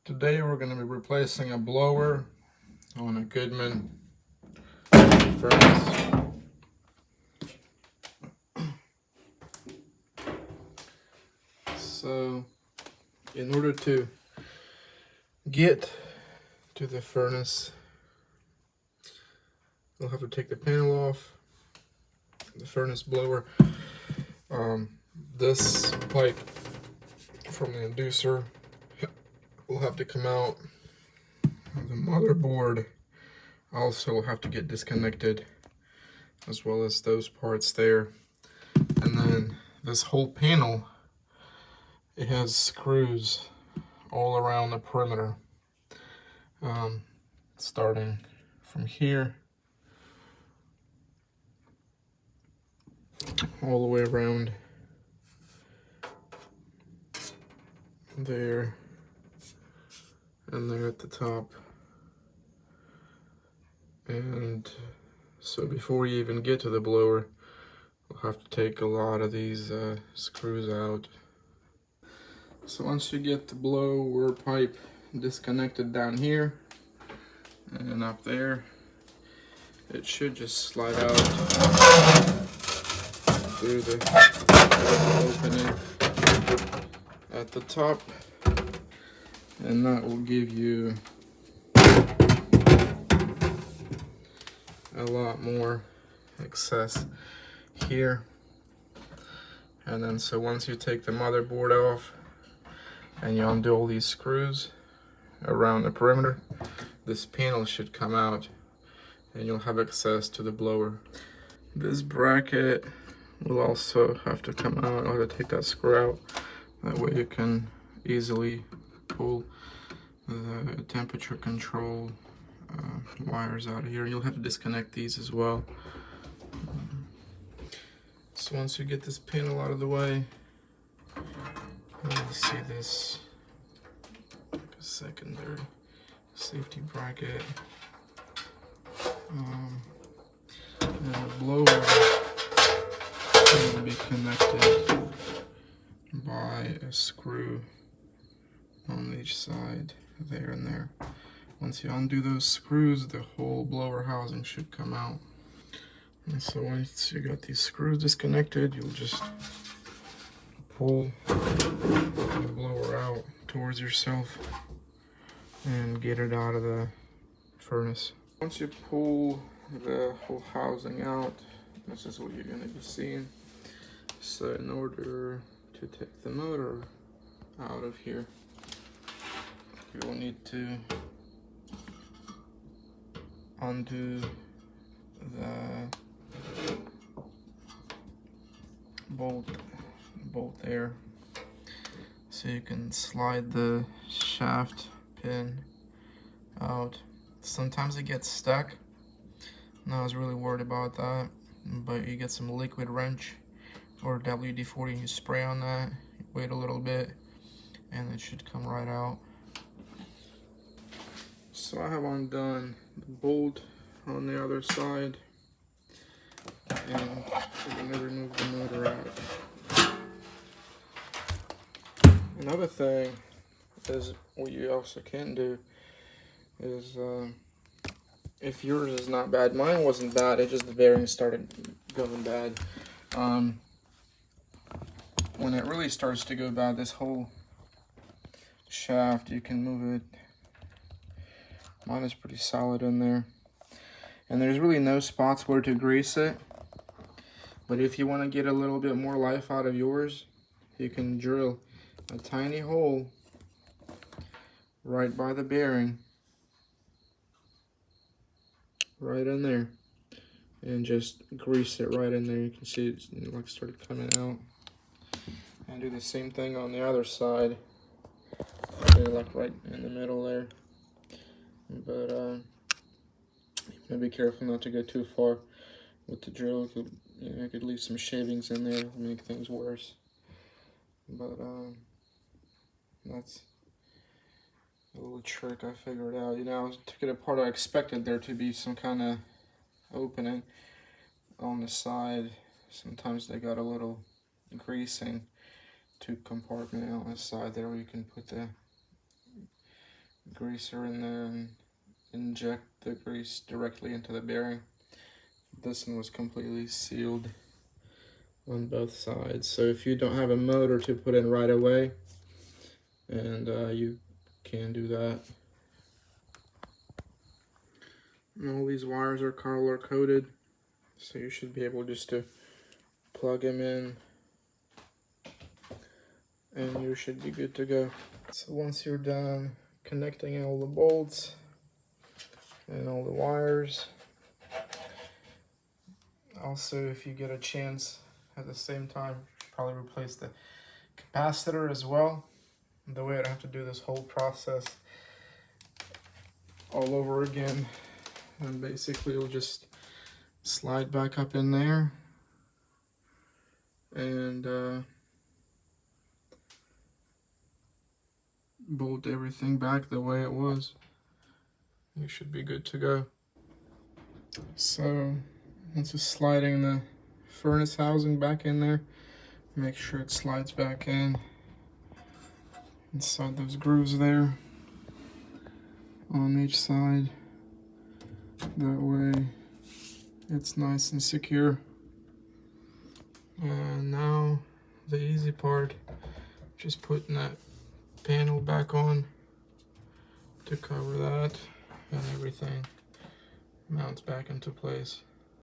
Today we're going to be replacing a blower on a Goodman furnace. So in order to get to the furnace, we'll have to take the panel off the furnace blower. This pipe from the inducer will have to come out. The motherboard also will have to get disconnected, as well as those parts there. And then this whole panel, it has screws all around the perimeter, starting from here all the way around there and there at the top. And so before you even get to the blower, we'll have to take a lot of these screws out. So once you get the blower pipe disconnected down here and up there, it should just slide out through the opening at the top, and that will give you a lot more access here. And then so once you take the motherboard off and you undo all these screws around the perimeter, this panel should come out and you'll have access to the blower. This bracket will also have to come out. I'll have to take that screw out. That way you can easily pull the temperature control wires out of here. You'll have to disconnect these as well. So once you get this panel out of the way, you see this like a secondary safety bracket, and the blower will be connected by a screw on each side, there and there. Once you undo those screws, the whole blower housing should come out. And so once you got these screws disconnected, you'll just pull the blower out towards yourself and get it out of the furnace. Once you pull the whole housing out, this is what you're going to be seeing. So in order to take the motor out of here, you will need to undo the bolt there, so you can slide the shaft pin out. Sometimes it gets stuck, and I was really worried about that, but you get some liquid wrench or WD-40 and you spray on that, you wait a little bit, and it should come right out. So I have undone the bolt on the other side, and we're going to remove the motor out. Another thing is, what you also can do is, if yours is not bad, mine wasn't bad, it just the bearings started going bad. When it really starts to go bad, this whole shaft, you can move it. Mine is pretty solid in there, and there's really no spots where to grease it. But if you want to get a little bit more life out of yours, you can drill a tiny hole right by the bearing, right in there, and just grease it right in there. You can see it's like started coming out. And do the same thing on the other side, like right in the middle there. But you gotta be careful not to go too far with the drill. You could leave some shavings in there, make things worse. But that's a little trick I figured out. You know, I took it apart. I expected there to be some kind of opening on the side. Sometimes they got a little greasing tube compartment on the side there where you can put the greaser in there and inject the grease directly into the bearing. This one was completely sealed on both sides, so if you don't have a motor to put in right away, and you can do that. And all these wires are color coded, so you should be able just to plug them in and you should be good to go. So once you're done connecting all the bolts and all the wires, also if you get a chance at the same time, probably replace the capacitor as well. The way I don't have to do this whole process all over again, and basically it'll just slide back up in there and bolt everything back the way it was. You should be good to go. So once it's sliding the furnace housing back in there, make sure it slides back in inside those grooves there on each side. That way it's nice and secure. And now the easy part, just putting that panel back on to cover that, and everything mounts back into place.